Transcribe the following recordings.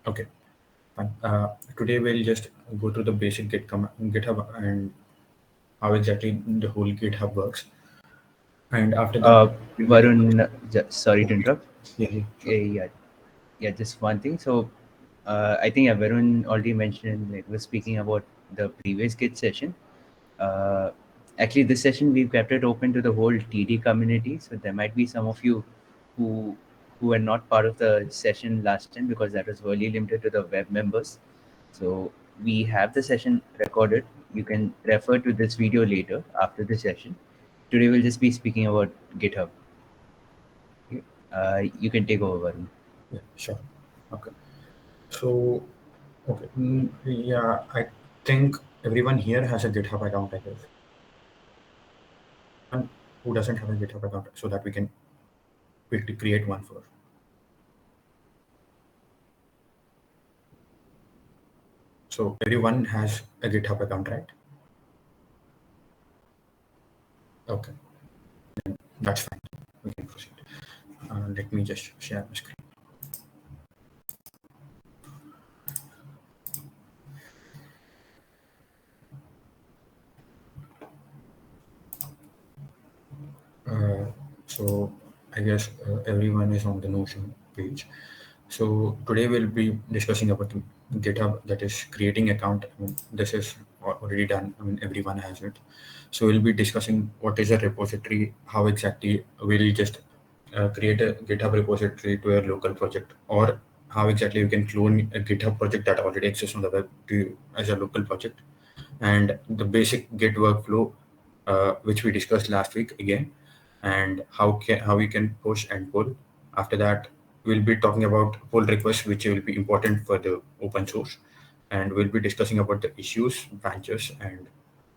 Okay, fine. Today we'll just go through the basic GitHub and how exactly the whole GitHub works. And after that, we'll be Varun, sorry to interrupt. yeah, yeah, sure. Yeah, yeah, just one thing. So, I think Varun already mentioned, like, was speaking about the previous Git session. Uh, Actually, this session we've kept it open to the whole TD community. So there might be some of you who who are not part of the session last time because that was only limited to the web members. So we have the session recorded. You can refer to this video later after the session. Today we'll just be speaking about GitHub. Okay. You can take over, Varun. Yeah, sure. Okay. So, okay. Yeah, I think everyone here has a GitHub account, I guess. And who doesn't have a GitHub account so that we can quickly create one for. So everyone has a GitHub account, right? Okay, that's fine. We can proceed. Let me just share my screen. Uh, so I guess everyone is on the Notion page. So today we'll be discussing about the GitHub, that is creating account. I mean, this is already done. I mean, everyone has it. So we'll be discussing what is a repository, how exactly we'll just create a GitHub repository to a local project, or how exactly you can clone a GitHub project that already exists on the web to as a local project, and the basic Git workflow, which we discussed last week again, and how we can push and pull. After that, we'll be talking about pull requests, which will be important for the open source, and we'll be discussing about the issues, branches, and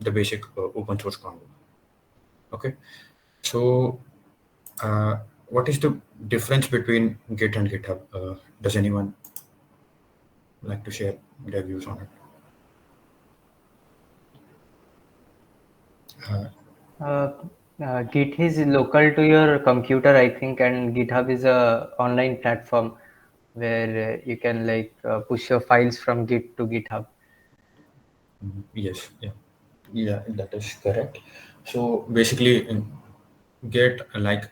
the basic open source combo. Okay, so uh, what is the difference between Git and GitHub? Does anyone like to share their views on it? Uh, Uh, Git is local to your computer, I think, and GitHub is a online platform where you can push your files from Git to GitHub. yes, yeah, yeah, that is correct. So basically, Git, like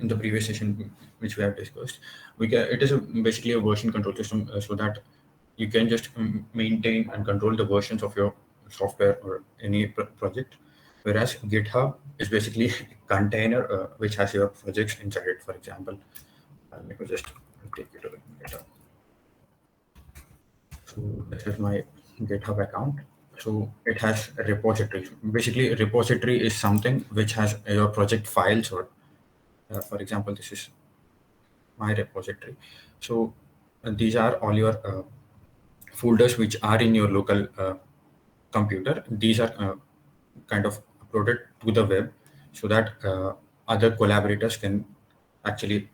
in the previous session which we have discussed, it is basically a version control system, so that you can just maintain and control the versions of your software or any project. Whereas GitHub is basically a container which has your projects inside it. For example, let me just take you to GitHub. So this is my GitHub account. So it has a repository. Basically, a repository is something which has your project files, or for example, this is my repository. So these are all your folders which are in your local computer. These are kind of uploaded to the web so that other collaborators can actually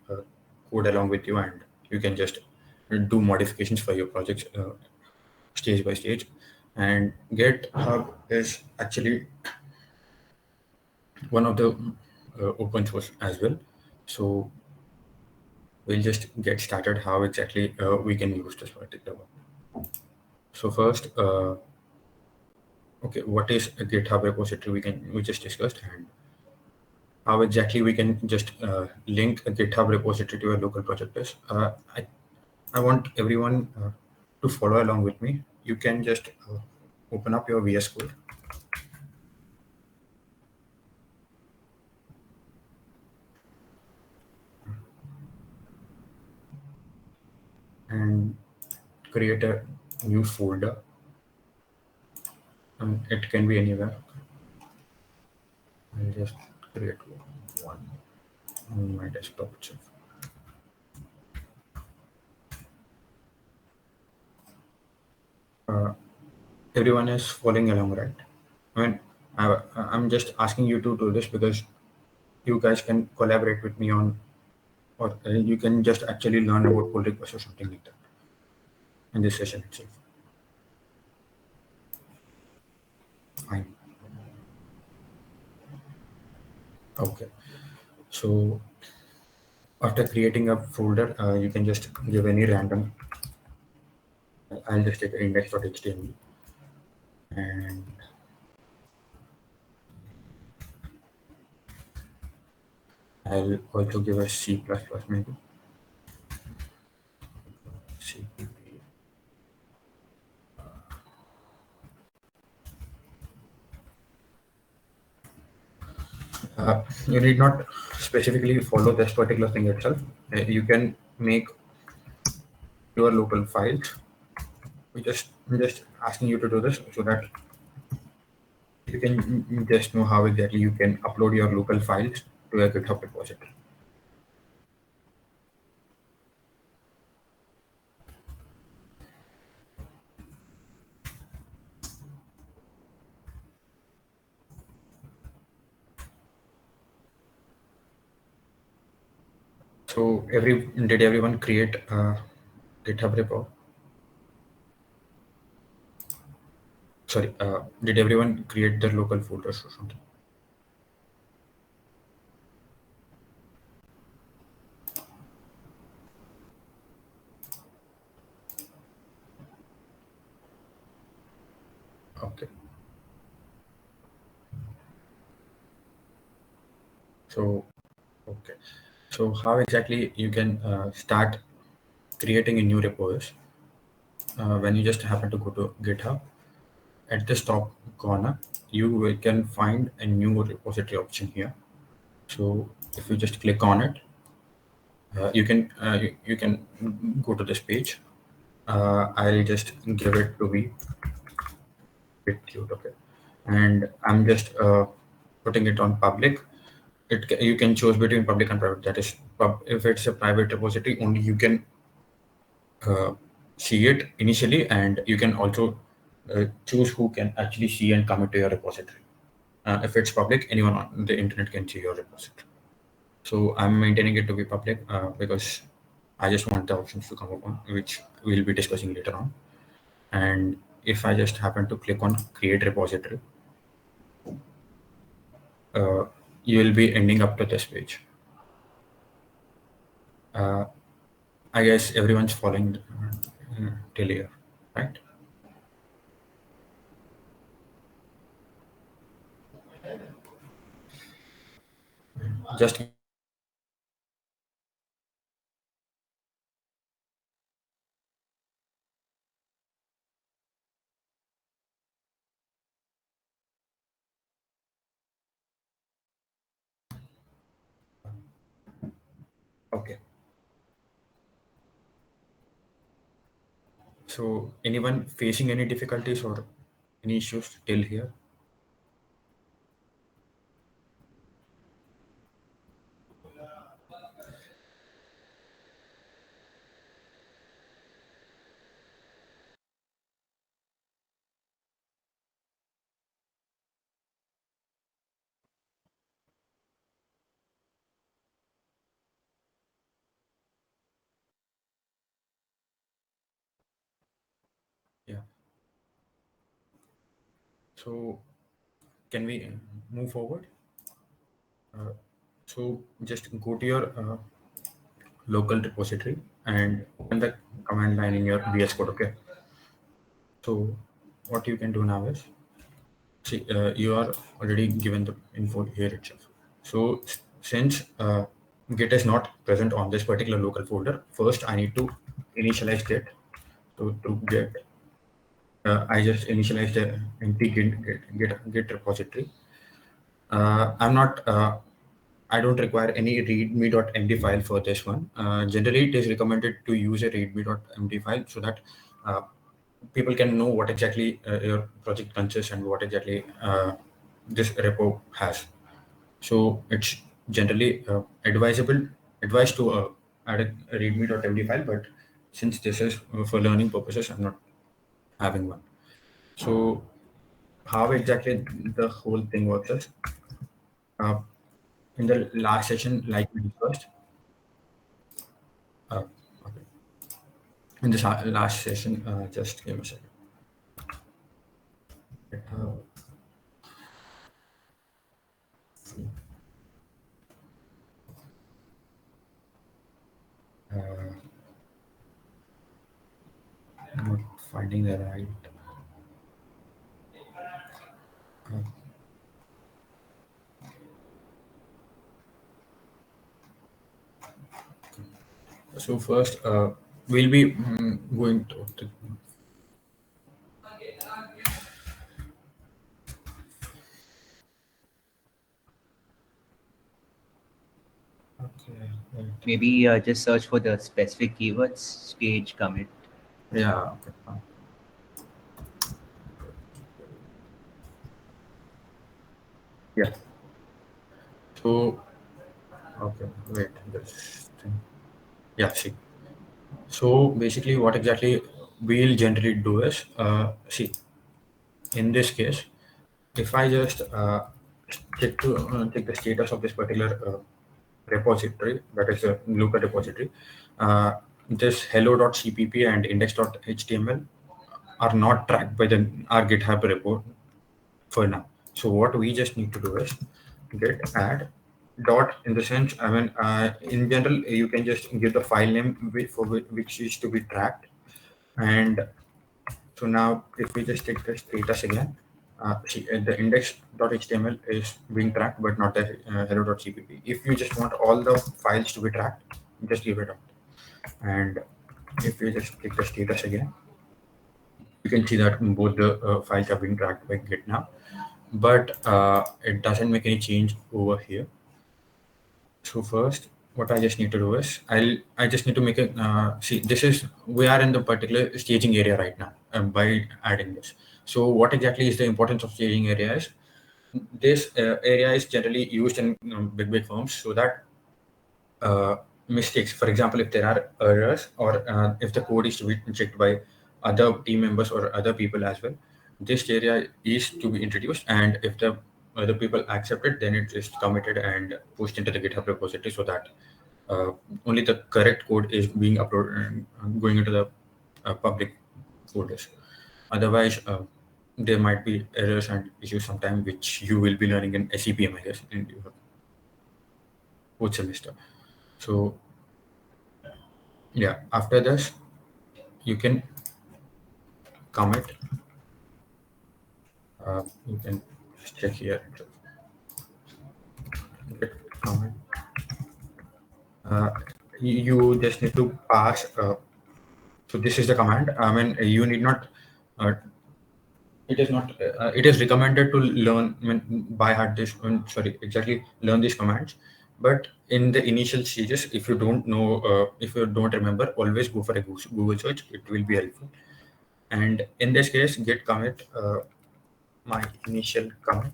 code along with you, and you can just do modifications for your projects stage by stage. And GitHub is actually one of the open source as well. So we'll just get started how exactly we can use this particular one. So first, okay, what is a GitHub repository? We just discussed, and how exactly we can just link a GitHub repository to a local project is. I want everyone to follow along with me. You can just open up your VS Code and create a new folder. It can be anywhere. I'll just create one on my desktop itself. Uh, Everyone is following along, right? I mean, I'm just asking you to do this because you guys can collaborate with me on, or you can just actually learn about pull requests or something like that in this session itself. Fine. Okay. So after creating a folder, you can just give any random I'll just take index.html and I'll also give a C++ maybe. C. You need not specifically follow this particular thing itself. You can make your local files. I'm just asking you to do this so that you can just know how exactly you can upload your local files to a GitHub repository. So did everyone create a GitHub repo? Sorry, did everyone create their local folders or something? Okay. So okay. So how exactly you can start creating a new repos? When you just happen to go to GitHub, at this top corner, can find a new repository option here. So if you just click on it, you can go to this page. I'll just give it to be bit cute, okay, and I'm just putting it on public. You can choose between public and private. That is, if it's a private repository, only you can uh, see it initially, and you can also choose who can actually see and commit to your repository. If it's public, anyone on the internet can see your repository. So I'm maintaining it to be public because I just want the options to come up on, which we'll be discussing later on. And if I just happen to click on create repository, uh, you will be ending up to this page. Uh, I guess everyone's following till here, right? Just okay. So anyone facing any difficulties or any issues till here? Yeah. So can we move forward? Uh, so just go to your local repository and open the command line in your VS Code. Okay. So what you can do now is, see, you are already given the info here itself. So since Git is not present on this particular local folder, first I need to initialize Git. So to Git, I just initialized the empty Git repository. I'm not. I don't require any readme.md file for this one. Generally, it is recommended to use a readme.md file so that uh, people can know what exactly your project consists and what exactly this repo has. So it's generally advised to add a readme.md file, but since this is for learning purposes, I'm not having one. So how exactly the whole thing works is, uh, in the last session, like we discussed, uh, okay. In this last session, just give me a second. Uh, uh, not finding the right. So first, we'll be going to. Okay. Right. Maybe just search for the specific keywords, stage commit. Yeah. Okay. Fine. Yeah. So okay. Wait. This thing. Yeah. See. So basically, what exactly we'll generally do is, see, in this case, if I just check the status of this particular repository, that is a local repository, this hello.cpp and index.html are not tracked by our GitHub report for now. So what we just need to do is git add dot, in the sense, I mean, in general, you can just give the file name which is to be tracked. And so now if we just take the status again, see, the index.html is being tracked, but not the hello.cpp. If you just want all the files to be tracked, just give it up. And if we just take the status again, you can see that both the files are being tracked by Git now, but it doesn't make any change over here. So first, what I just need to do is I just need to make a see. This is, we are in the particular staging area right now by adding this. So what exactly is the importance of staging area is, this area is generally used in big firms so that mistakes, for example, if there are errors, or if the code is to be checked by other team members or other people as well, this area is to be introduced. And if the other people accept it, then it is committed and pushed into the GitHub repository, so that uh, only the correct code is being uploaded and going into the public folders. Otherwise, there might be errors and issues sometime, which you will be learning in SEPM, I guess, in your fourth semester. So yeah, after this, you can commit. You can just check here. Git commit. You just need to pass. So this is the command. I mean, you need not. It is not. It is recommended to learn, I mean, by heart this. Sorry, exactly learn these commands. But in the initial stages, if you don't know, if you don't remember, always go for a Google search. It will be helpful. And in this case, git commit my initial commit.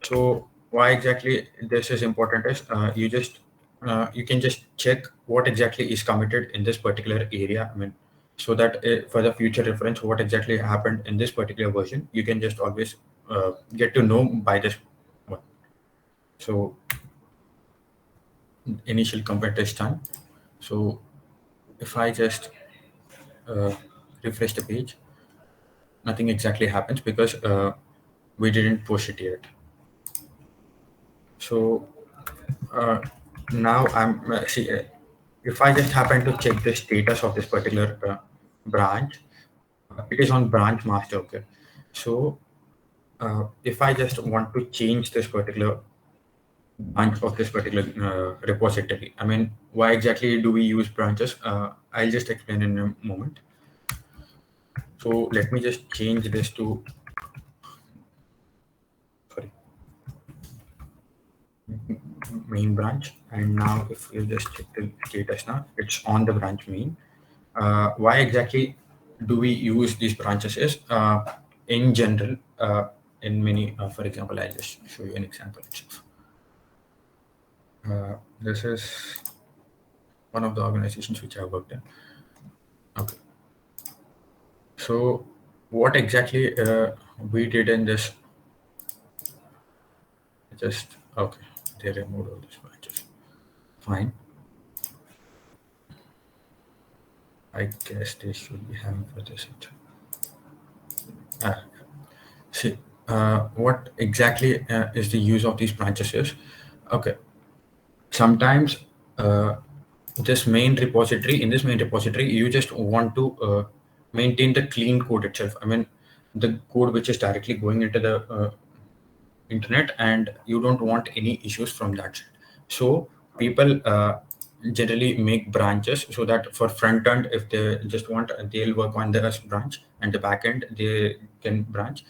So why exactly this is important is, you can just check what exactly is committed in this particular area. I mean, so that for the future reference, what exactly happened in this particular version, you can just always get to know by this one. So initial commit is done. So if I just refresh the page, nothing exactly happens because we didn't push it yet. So now I'm see, if I just happen to check the status of this particular branch, it is on branch master. Okay, so if I just want to change this particular branch of this particular repository, I mean, why exactly do we use branches? I'll just explain in a moment. So let me just change this to, sorry, main branch. And now if you just check the status now, it's on the branch main. Why exactly do we use these branches is, in general, in many, for example, I'll just show you an example itself. This is one of the organizations which I worked in. Okay. So what exactly we did in this, just, okay, they removed all these branches. Fine. I guess they should be having for this. See, what exactly is the use of these branches is, okay, sometimes this main repository, in this main repository, you just want to maintain the clean code itself. I mean, the code which is directly going into the internet, and you don't want any issues from that side. So people generally make branches so that for front end, if they just want, they'll work on the branch, and the back end they can branch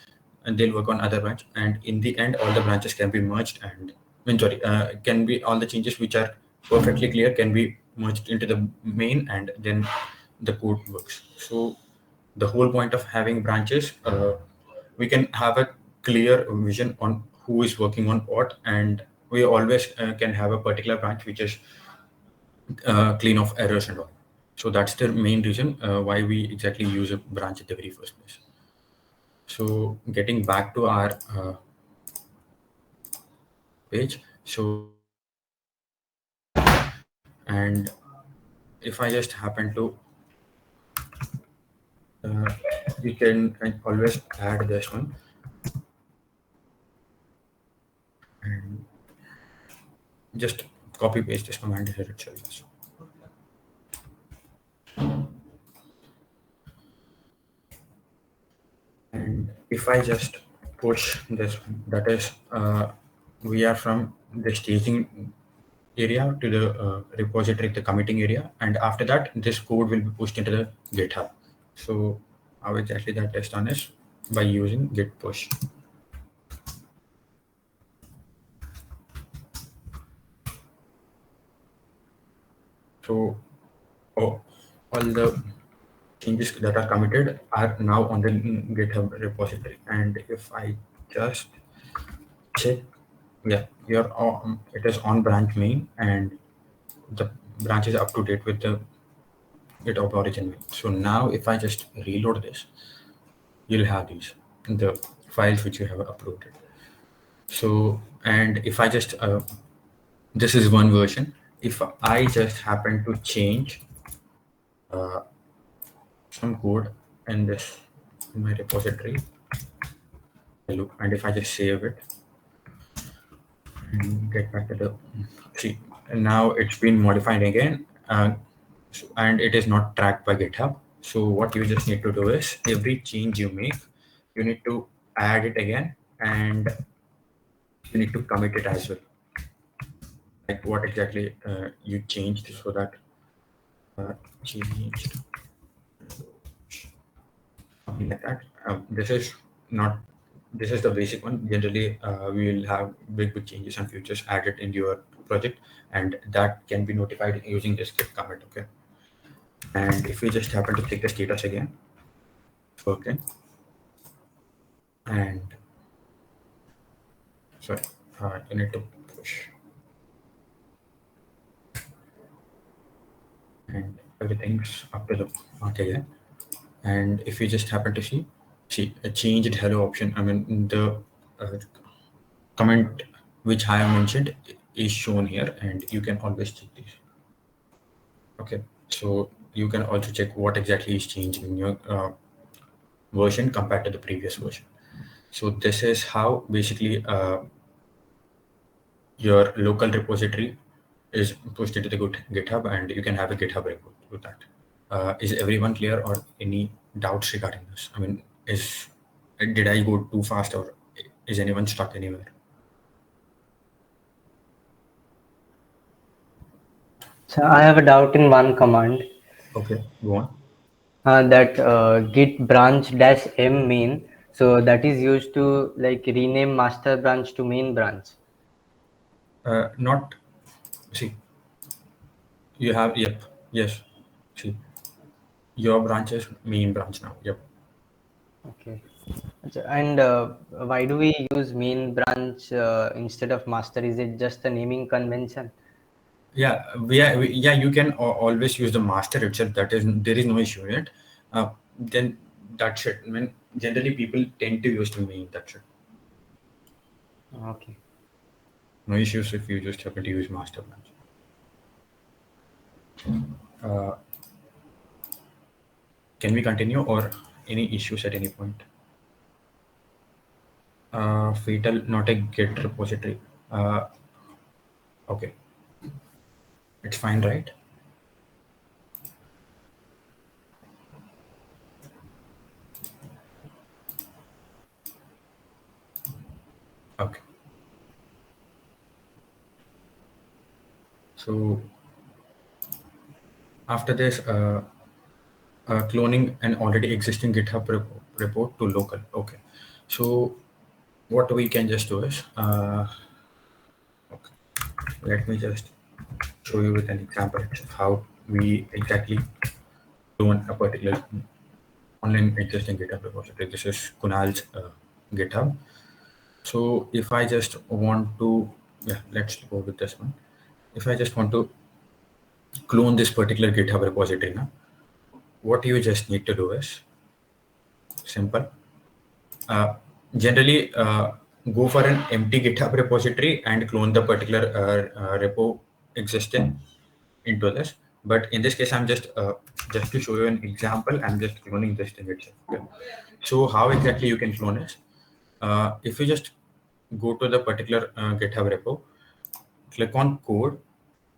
and they'll work on other branch, and in the end all the branches can be merged, and I mean, sorry, can be all the changes which are perfectly clear can be merged into the main, and then the code works. So the whole point of having branches, we can have a clear vision on who is working on what, and we always can have a particular branch which is clean of errors and all. So that's the main reason why we exactly use a branch at the very first place. So getting back to our page, so and if I just happen to uh, you can always add this one, and just copy paste this command here itself. So, and if I just push this one, that is we are from the staging area to the repository, the committing area, and after that this code will be pushed into the GitHub. So how exactly that is done is by using git push. So oh, all the changes that are committed are now on the GitHub repository, and if I just check, yeah, it is on branch main, and the branch is up to date with the GitHub origin main. So now if I just reload this, you'll have these the files which you have uploaded. So and if I just this is one version. If I just happen to change uh, some code in this in my repository, and if I just save it and get back to the see, and now it's been modified again, and it is not tracked by GitHub. So what you just need to do is every change you make, you need to add it again, and you need to commit it as well, like what exactly you changed, so that changed something like that. This is not, this is the basic one. Generally we will have big changes and features added in your project, and that can be notified using this git commit. Okay, and if we just happen to check the status again, okay, and sorry, you need to push, and everything's up to the mark again. And if you just happen to see a changed hello option, I mean the uh, comment which I have mentioned is shown here, and you can always check this. Okay, so you can also check what exactly is changed in your version compared to the previous version. So this is how basically your local repository is pushed into the GitHub, and you can have a GitHub repo with that. Is everyone clear, or any doubts regarding this? I mean, did I go too fast, or is anyone stuck anywhere? So I have a doubt in one command. Okay, go on. That git branch dash m main. So that is used to like rename master branch to main branch. Not see. You have, yep, yes. See, your branch is main branch now. Yep. Okay. And why do we use main branch instead of master? Is it just a naming convention? Yeah, yeah. You can always use the master itself. That is, there is no issue in it. Then that's it. I mean, generally people tend to use the main. That's it. Okay. No issues if you just happen to use master branch. Uh, can we continue, or any issues at any point? Fatal, not a Git repository. Okay, it's fine, right? So after this, cloning an already existing GitHub report to local. Okay. So what we can just do is, okay, let me just show you with an example of how we exactly clone a particular online existing GitHub repository. This is Kunal's GitHub. So if I just want to, yeah, let's go with this one. If I just want to clone this particular GitHub repository now, what you just need to do is simple. Uh, Generally, go for an empty GitHub repository and clone the particular repo existing into this. But in this case, I'm just to show you an example, I'm just cloning this thing itself. Okay. So how exactly you can clone it? If you just go to the particular GitHub repo, click on code.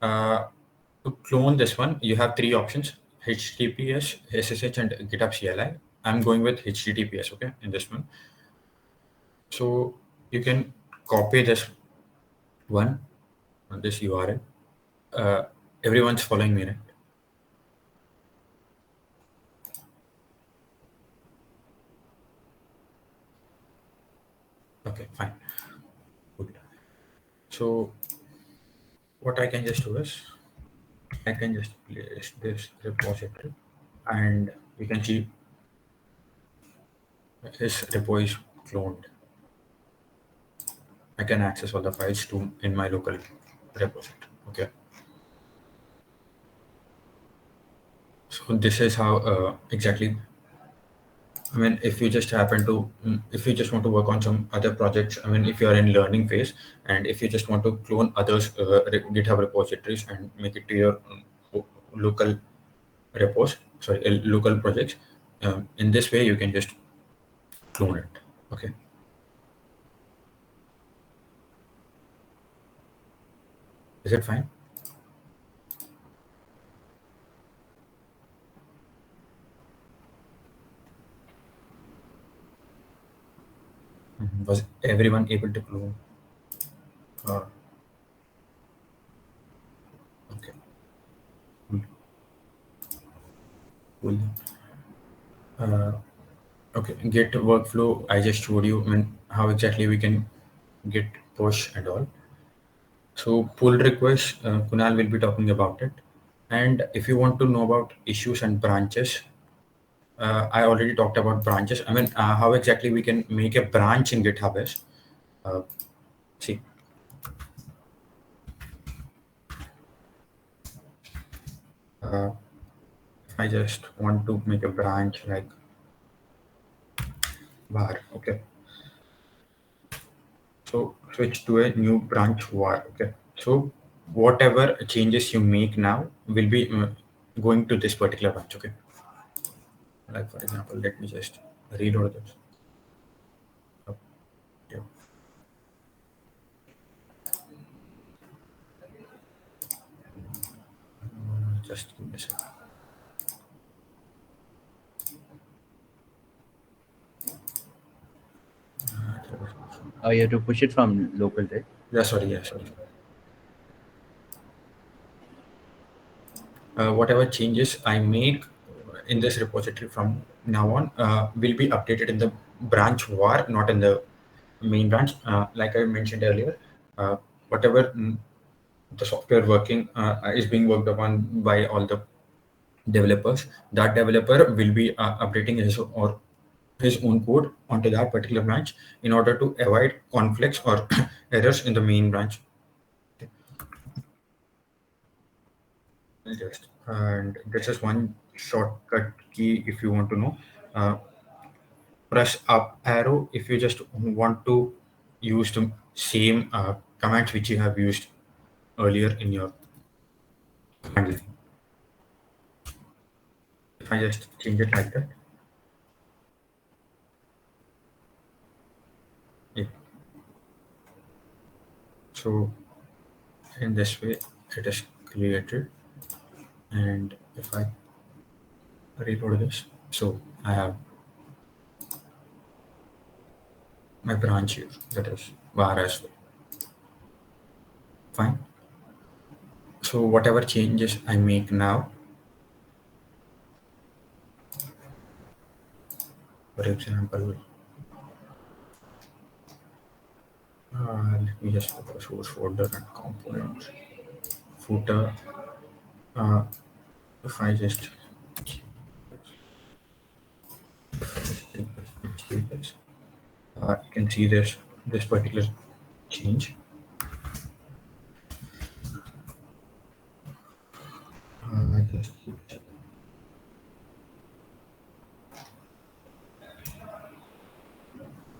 Uh, to clone this one, you have three options: HTTPS, SSH, and GitHub CLI. I'm going with HTTPS. Okay, in this one. So you can copy this one, this URL. Uh, Everyone's following me, right? Okay, fine. Good. So what I can just do is I can just place this repository, and you can see this repo is cloned. I can access all the files to in my local repository. Okay. So this is how exactly. I mean, if you just happen to, if you just want to work on some other projects, I mean, if you are in learning phase, and if you just want to clone others' GitHub repositories and make it to your local repos, sorry, local projects, in this way you can just clone it. Okay. Is it fine? Was everyone able to clone? Uh, okay. Cool. Cool. Uh, okay. Git workflow. I just showed you. I mean, how exactly we can git push and all. So pull request, Kunal will be talking about it. And if you want to know about issues and branches, I already talked about branches. I mean, how exactly we can make a branch in GitHub is, uh, see, uh, if I just want to make a branch like var, okay. So switch to a new branch var, okay. So whatever changes you make now will be going to this particular branch, okay. Like for example, let me just reload this. Okay. Just give me a second. Oh, you have to push it from local, right? Yeah, sorry, yeah, sorry. Whatever changes I make in this repository from now on will be updated in the branch var, not in the main branch. Like I mentioned earlier, whatever the software working is being worked upon by all the developers, that developer will be updating his or his own code onto that particular branch in order to avoid conflicts or errors in the main branch. Just and this is one shortcut key if you want to know. Uh, Press up arrow if you just want to use the same commands which you have used earlier in your command line. If I just change it like that, yeah. So in this way it is created, and if I reload this, so I have my branch here, that is var as well. Fine. So whatever changes I make now, for example, let me just go to source folder and components, footer. Uh, if I just change this, you can see this particular change. I just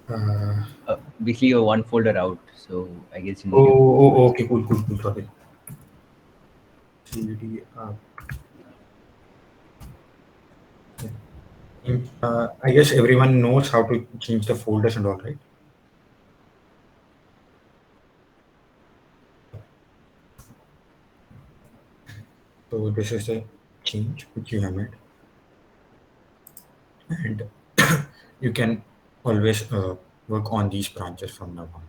uh, Basically, you're one folder out, so I guess you need to go oh, first. okay, cool. Sorry. CD, I guess everyone knows how to change the folders and all, right? So this is the change which you have made, and you can always work on these branches from now on.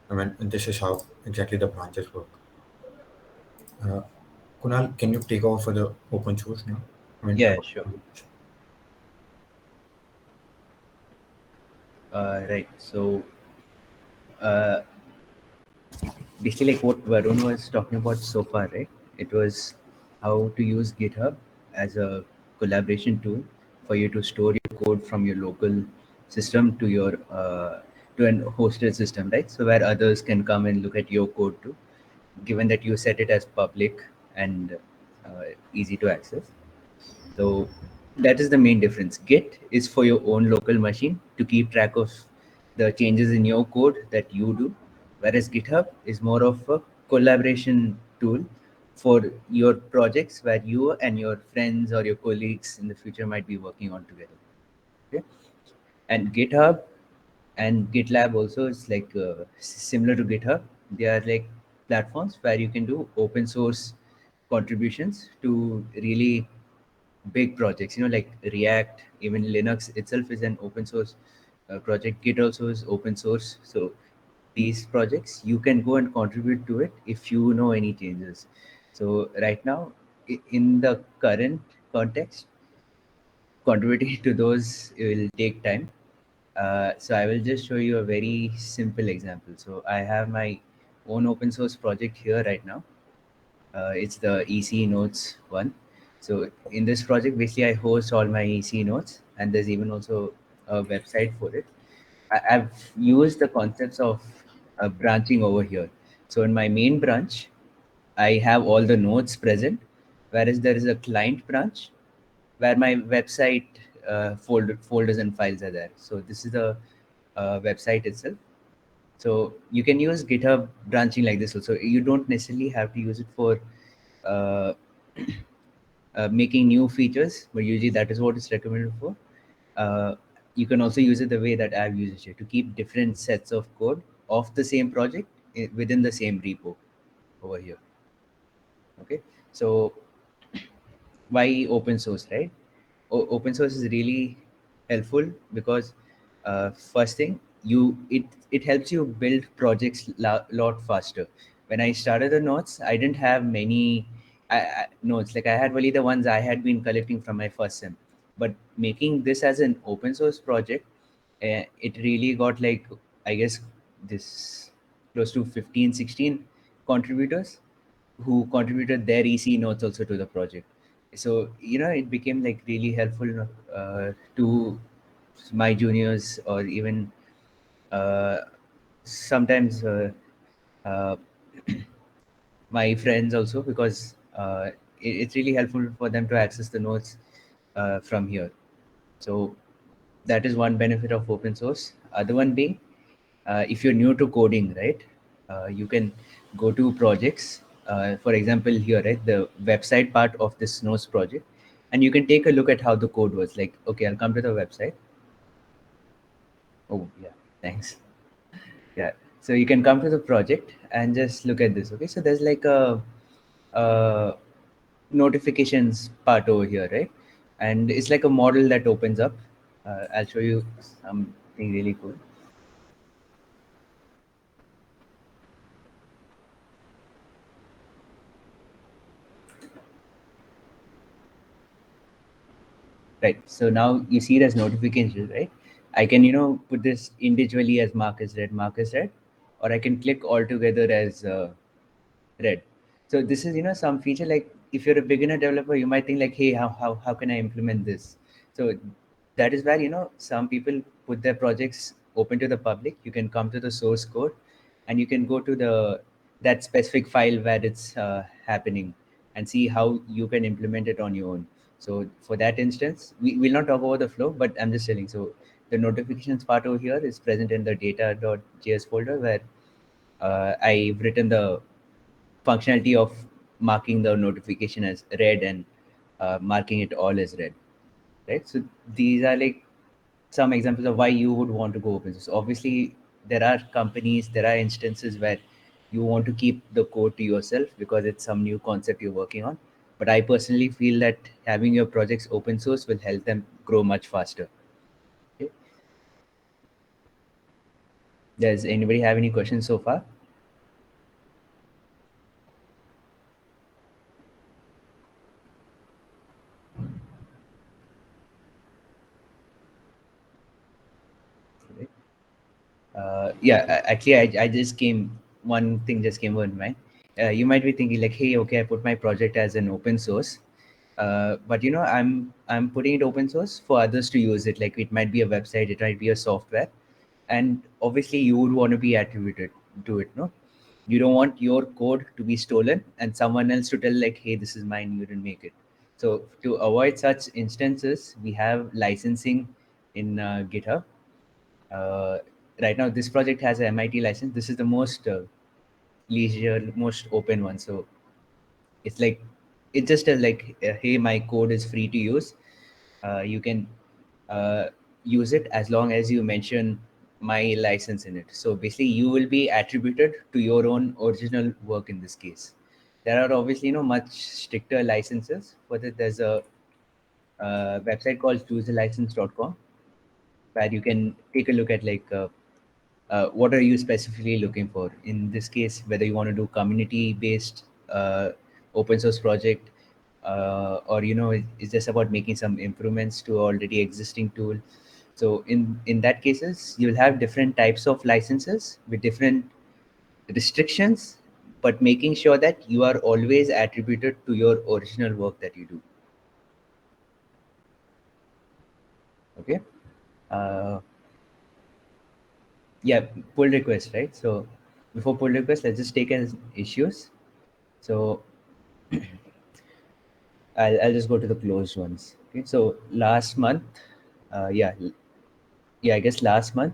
I mean, this is how exactly the branches work. Uh, Kunal, can you take over for the open source now? I mean, Yeah, sure. Right. So, uh, basically, like what Varun was talking about so far, right? It was how to use GitHub as a collaboration tool for you to store your code from your local system to your to an hosted system, right? So where others can come and look at your code too, given that you set it as public and easy to access. So that is the main difference. Git is for your own local machine to keep track of the changes in your code that you do, whereas GitHub is more of a collaboration tool for your projects where you and your friends or your colleagues in the future might be working on together. Okay? And GitHub and GitLab also is like similar to GitHub. They are like platforms where you can do open source contributions to really big projects, like React. Even Linux itself is an open source project. Git also is open source. So these projects you can go and contribute to it if you know any changes. So right now, in the current context, contributing to those will take time. So I will just show you a very simple example. So I have my own open source project here right now. It's the EC Notes one. So in this project, basically, I host all my EC Notes, and there's even also a website for it. I've used the concepts of branching over here. So in my main branch, I have all the nodes present, whereas there is a client branch where my website folders and files are there. So this is the website itself. So you can use GitHub branching like this also. You don't necessarily have to use it for uh, making new features, but usually that is what it's recommended for. Uh, you can also use it the way that I've used it to keep different sets of code of the same project within the same repo over here. Okay, so why open source, right? Open source is really helpful because first thing, it helps you build projects lot faster. When I started the notes, I didn't have many notes. Like I had only the ones I had been collecting from my first sem. But making this as an open source project, it really got like, I guess, this close to 15, 16 contributors who contributed their EC notes also to the project. So it became like really helpful to my juniors, or even uh, sometimes uh, my friends also, because it's really helpful for them to access the notes from here. So that is one benefit of open source. Other one being, if you're new to coding, right, you can go to projects. For example, here, right, the website part of this Nose project, and you can take a look at how the code was. Like, okay, I'll come to the website. Oh, yeah, thanks. Yeah, so you can come to the project and just look at this. Okay, so there's like a notifications part over here, right? And it's like a model that opens up. I'll show you something really cool. right? So now you see it as notifications, right? I can, put this individually as mark as red, or I can click all together as red. So this is, some feature, like if you're a beginner developer, you might think like, hey, how can I implement this? So that is where, some people put their projects open to the public. You can come to the source code and you can go to that specific file where it's happening and see how you can implement it on your own. So for that instance, we will not talk about the flow, but I'm just telling. So the notifications part over here is present in the data.js folder where I've written the functionality of marking the notification as red and marking it all as red, right? So these are like some examples of why you would want to go open source. Obviously, there are companies, there are instances where you want to keep the code to yourself because it's some new concept you're working on. But I personally feel that having your projects open source will help them grow much faster. Okay. Does anybody have any questions so far? Yeah, actually, I just came. One thing just came in mind. You might be thinking like, hey, okay, I put my project as an open source, but I'm putting it open source for others to use it. Like it might be a website, it might be a software, and obviously you would want to be attributed to it. No, you don't want your code to be stolen and someone else to tell like, hey, this is mine, you didn't make it. So to avoid such instances, we have licensing in GitHub. uh, right now this project has a MIT license. This is the most leisure, most open one. So it's like it just tells like, hey, my code is free to use. You can uh, use it as long as you mention my license in it. So basically you will be attributed to your own original work in this case. There are obviously much stricter licenses for that. There's a website called chooselicense.com where you can take a look at like what are you specifically looking for in this case, whether you want to do community based open source project, or it's just about making some improvements to already existing tool. So in that cases you'll have different types of licenses with different restrictions, but making sure that you are always attributed to your original work that you do. Okay. uh, yeah, pull request, right? So before pull request, let's just take as issues. So I'll just go to the closed ones. Okay. So last month, yeah, yeah, I guess last month,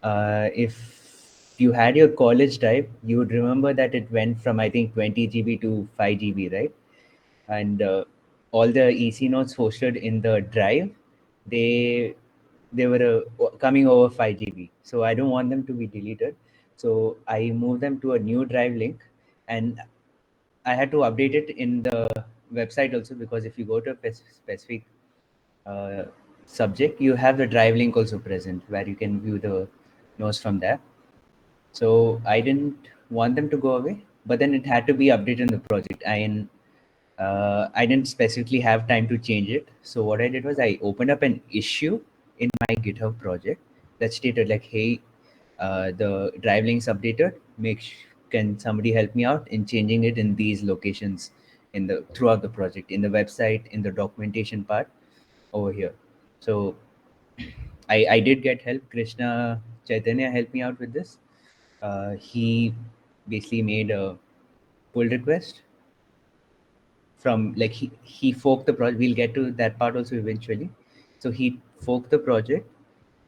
if you had your college drive, you would remember that it went from I think 20 GB to 5 GB, right? And all the EC notes hosted in the drive, they they were coming over 5 GB. So I don't want them to be deleted. So I moved them to a new drive link, and I had to update it in the website also, because if you go to a specific uh, subject, you have the drive link also present where you can view the notes from there. So I didn't want them to go away, but then it had to be updated in the project. I didn't specifically have time to change it. So what I did was I opened up an issue in my GitHub project that stated like, hey, the drive links updated. Can somebody help me out in changing it in these locations in the throughout the project, in the website, in the documentation part over here. So I did get help. Krishna Chaitanya helped me out with this. He basically made a pull request from like he forked the project. We'll get to that part also eventually. So he forked the project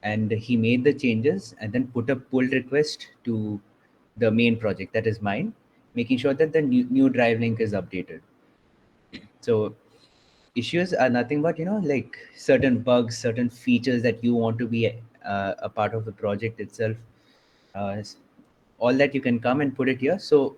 and he made the changes and then put a pull request to the main project, that is mine, making sure that the new drive link is updated. So issues are nothing but like certain bugs, certain features that you want to be a part of the project itself. uh, all that you can come and put it here, so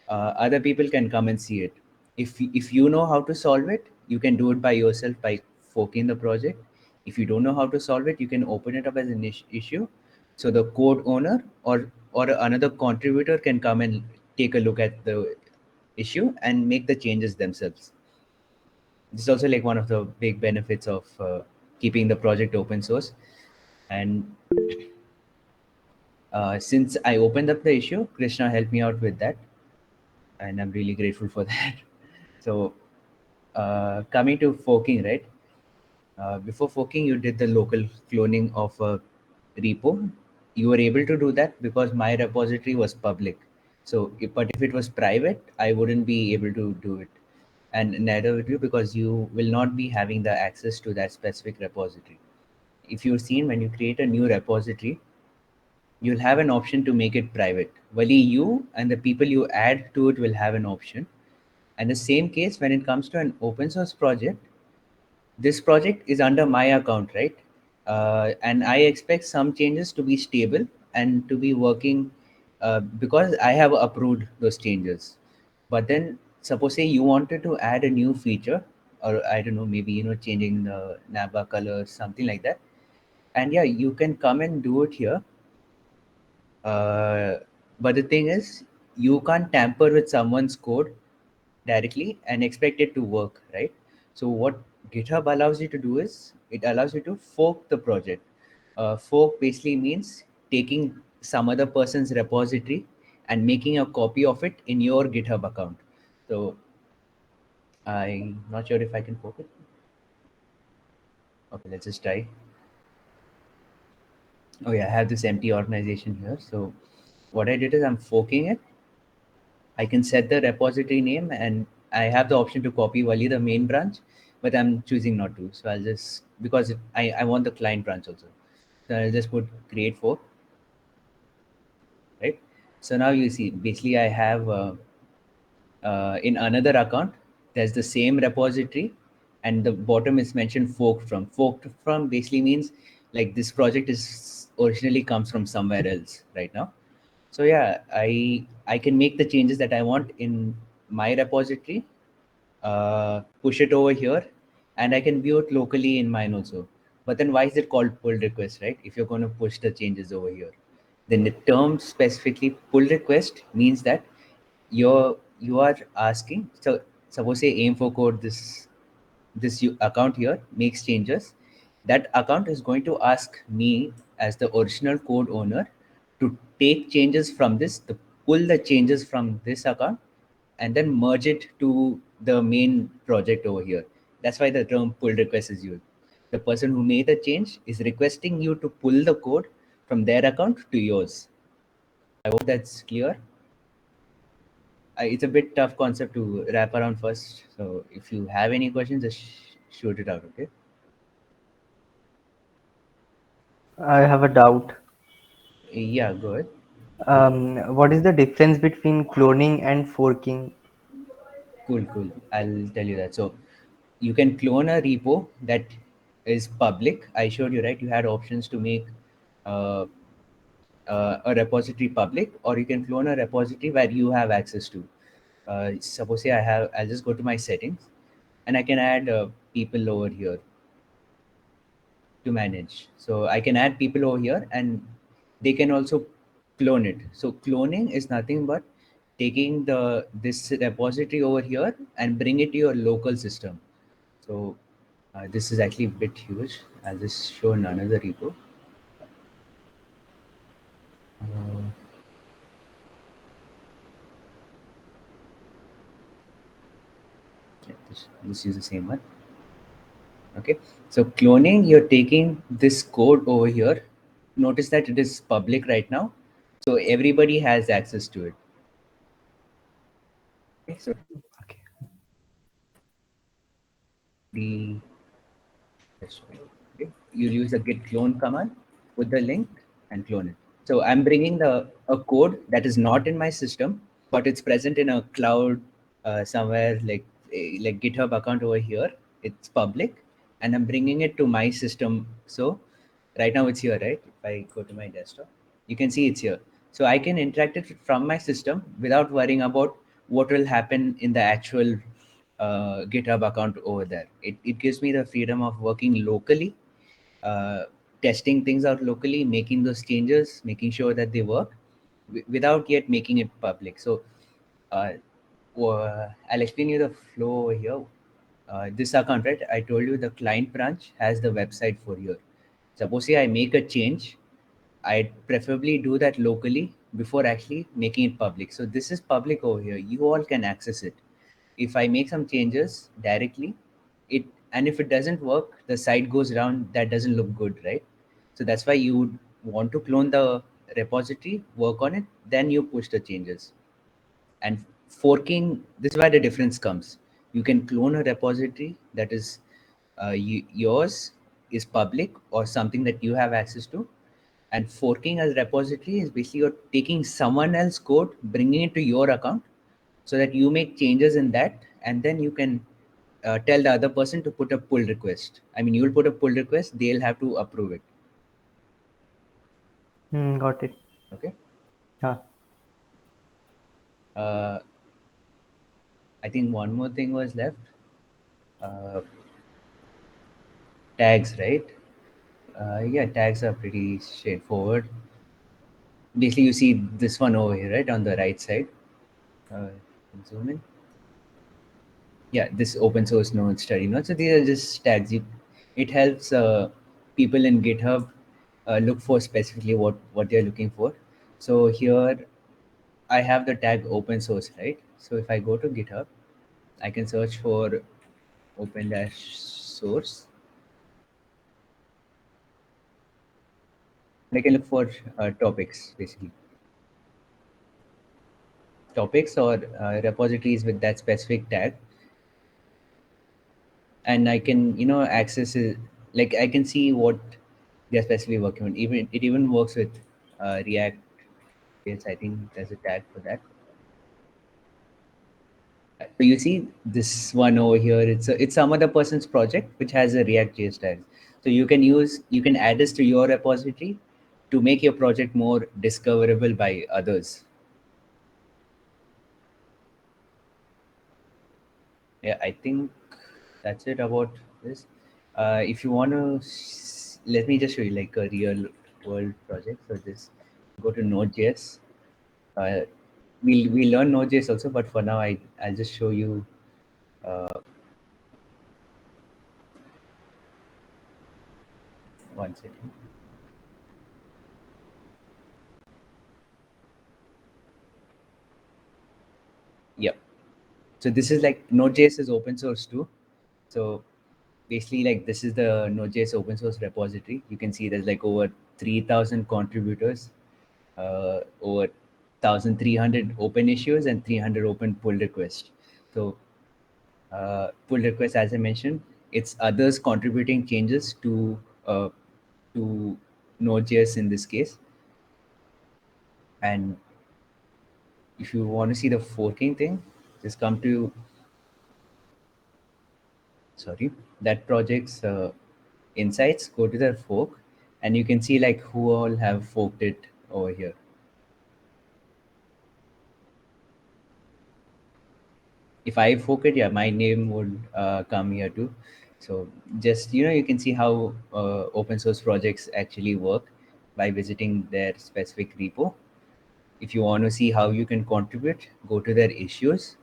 other people can come and see it. If you know how to solve it, you can do it by yourself by forking the project. If you don't know how to solve it, you can open it up as an issue, so the code owner or another contributor can come and take a look at the issue and make the changes themselves. this is also like one of the big benefits of keeping the project open source. And since I opened up the issue, Krishna helped me out with that, and I'm really grateful for that. So coming to forking, right? Before forking, you did the local cloning of a repo. You were able to do that because my repository was public. So, but if it was private, I wouldn't be able to do it, and neither would you, because you will not be having the access to that specific repository. If you've seen, when you create a new repository, you'll have an option to make it private. Only you and the people you add to it will have an option. And the same case when it comes to an open source project, this project is under my account, right? And I expect some changes to be stable and to be working because I have approved those changes. But then, suppose say you wanted to add a new feature, or I don't know, maybe changing the Naba color, something like that. And yeah, you can come and do it here. Uh, but the thing is, you can't tamper with someone's code directly and expect it to work, right? So what GitHub allows you to do is it allows you to fork the project. Fork basically means taking some other person's repository and making a copy of it in your GitHub account. So I'm not sure if I can fork it. Okay, let's just try. Oh yeah, I have this empty organization here. So what I did is I'm forking it. I can set the repository name and I have the option to copy only the main branch, but I'm choosing not to. So I'll just, because I want the client branch also. So I'll just put create fork, right? So now you see, basically I have in another account, there's the same repository and the bottom is mentioned forked from. Forked from basically means like this project is originally comes from somewhere else right now. So yeah, I can make the changes that I want in my repository, push it over here, and I can view it locally in mine also. But then why is it called pull request, right? If you're going to push the changes over here, then the term specifically pull request means that you are asking. So suppose say aim for code this account here makes changes, that account is going to ask me as the original code owner to take changes from this, to pull the changes from this account and then merge it to the main project over here. That's why the term pull request is used. The person who made the change is requesting you to pull the code from their account to yours. I hope that's clear. It's a bit tough concept to wrap around first. So if you have any questions, just shoot it out, okay? I have a doubt. Yeah, go ahead. What is the difference between cloning and forking? Cool, cool. I'll tell you that. So you can clone a repo that is public. I showed you, right? You had options to make uh, a repository public, or you can clone a repository where you have access to. Suppose say I'll just go to my settings and I can add people over here to manage. So I can add people over here and they can also clone it. So cloning is nothing but taking this repository over here and bring it to your local system. So this is actually a bit huge. I'll just show in another repo. Uh, yeah, this is the same one. Okay, so cloning, you're taking this code over here. Notice that it is public right now, so everybody has access to it. Okay, so Okay. the okay, you use the git clone command with the link and clone it. So I'm bringing the a code that is not in my system, but it's present in a cloud somewhere like GitHub account over here. It's public, and I'm bringing it to my system. So right now it's here, right? If I go to my desktop, you can see it's here. So I can interact it from my system without worrying about what will happen in the actual GitHub account over there. It gives me the freedom of working locally, uh, testing things out locally, making those changes, making sure that they work without yet making it public. So uh, I'll explain you the flow over here. This account, right? I told you the client branch has the website for your. Suppose say I make a change, I'd preferably do that locally before actually making it public. So this is public over here. You all can access it. If I make some changes directly, it and if it doesn't work, the site goes down. That doesn't look good, right? So that's why you would want to clone the repository, work on it, then you push the changes. And forking, this is where the difference comes. You can clone a repository that is yours, is public or something that you have access to, and forking as repository is basically you're taking someone else's code, bringing it to your account so that you make changes in that, and then you can tell the other person to put a pull request. I mean, you'll put a pull request, they'll have to approve it. Got it. Okay. Yeah. uh, I think one more thing was left. uh, Tags, right? Yeah, tags are pretty straightforward. Basically, you see this one over here, right, on the right side. Zoom in. Yeah, this open source node study node. So these are just tags. It helps people in GitHub look for specifically what they're looking for. So here I have the tag open source, right? So if I go to GitHub, I can search for open dash source. I can look for topics, basically topics or repositories with that specific tag, and I can access it. Like I can see what they're specifically working on. Even it even works with React. Yes, I think there's a tag for that. So you see this one over here. It's some other person's project which has a React JS tag. So you can add this to your repository to make your project more discoverable by others. Yeah, I think that's it about this. If you want to, let me just show you like a real world project. So this, go to Node.js. Uh, we'll learn Node.js also, but for now I'll just show you. One second. Yep. So this is like Node.js is open source too. So basically, like this is the Node.js open source repository. You can see there's like over 3,000 contributors, over 1,300 open issues, and 300 open pull requests. So pull request, as I mentioned, it's others contributing changes to Node.js in this case. And if you want to see the forking thing, just come to sorry that project's insights. Go to the fork, and you can see like who all have forked it over here. If I fork it, yeah, my name would come here too. So just you can see how open source projects actually work by visiting their specific repo. If you want to see how you can contribute, go to their issues.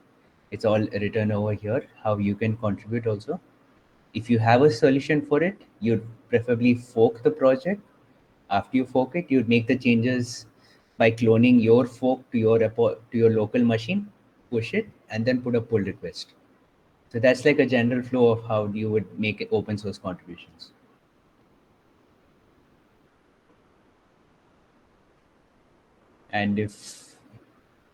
It's all written over here how you can contribute also. If you have a solution for it, you'd preferably fork the project. After you fork it, you'd make the changes by cloning your fork to your local machine, push it, and then put a pull request. So that's like a general flow of how you would make open source contributions. And if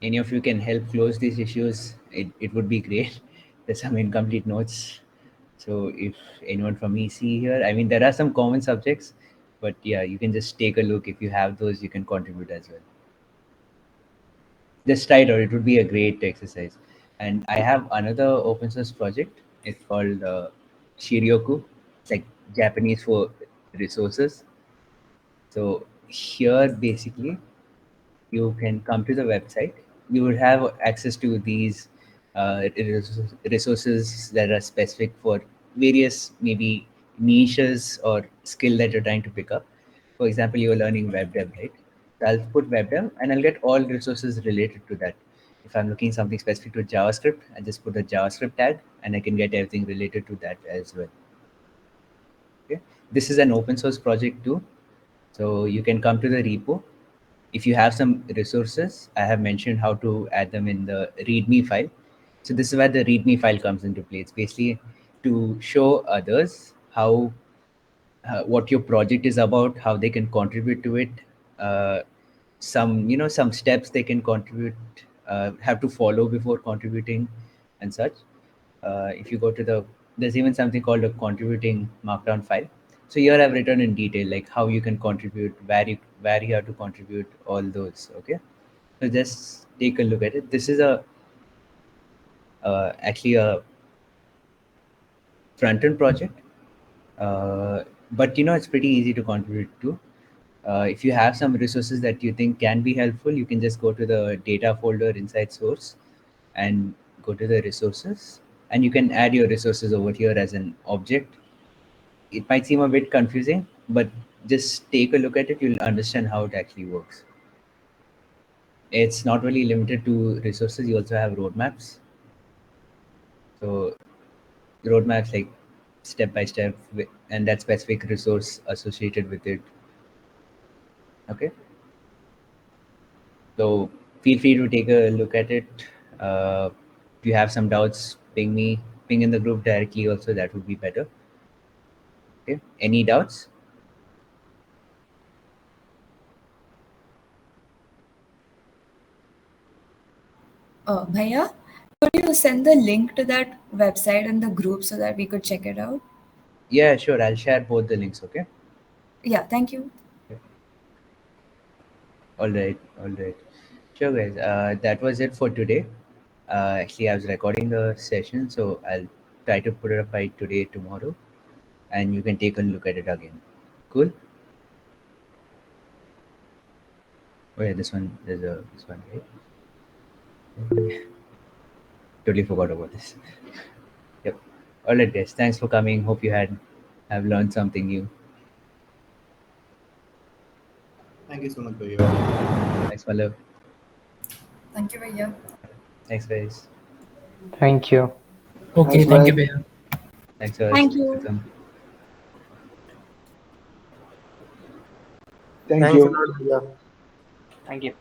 any of you can help close these issues, it would be great. There's some incomplete notes. So if anyone from EC here, I mean, there are some common subjects, but yeah, you can just take a look. If you have those, you can contribute as well. Just try it out. It would be a great exercise. And I have another open source project. It's called Shiryoku. It's like Japanese for resources. So here, basically, you can come to the website. You would have access to these resources that are specific for various maybe niches or skill that you're trying to pick up. For example, you're learning web dev, right? So I'll put web dev and I'll get all resources related to that. If I'm looking something specific to JavaScript, I just put the JavaScript tag and I can get everything related to that as well. Okay, this is an open source project too, so you can come to the repo. If you have some resources, I have mentioned how to add them in the README file. So this is where the README file comes into play. It's basically to show others how what your project is about, how they can contribute to it, uh, some steps they can contribute, have to follow before contributing, and such. If you go to there's even something called a contributing markdown file. So here I've written in detail like how you can contribute, where you have to contribute, all those. Okay, so just take a look at it. This is a actually a front end project, but it's pretty easy to contribute to. If you have some resources that you think can be helpful, you can just go to the data folder inside source and go to the resources, and you can add your resources over here as an object. It might seem a bit confusing, but just take a look at it. You'll understand how it actually works. It's not really limited to resources. You also have roadmaps. So roadmaps like step by step and that specific resource associated with it. Okay. So feel free to take a look at it. If you have some doubts, ping in the group directly also, that would be better. Okay. Any doubts? Bhaiya, could you send the link to that website in the group so that we could check it out? Yeah, sure. I'll share both the links. Okay. Yeah, thank you. All right. All right. Sure, guys. That was it for today. Actually, I was recording the session, so I'll try to put it up by today, tomorrow, and you can take a look at it again. Cool. Oh yeah, this one. There's this one, right? Totally forgot about this. Yep. All right, guys. Thanks for coming. Hope you have learned something new. Thank you so much, Bhaiya. Thanks, my love. Thank you, Bhaiya. Thanks, guys. Thank you. Okay, Thanks, thank you, bye. Bhaiya. Thanks, guys. Thank you. Welcome. Thank Thanks a you. lot, Bhaiya. Thank you.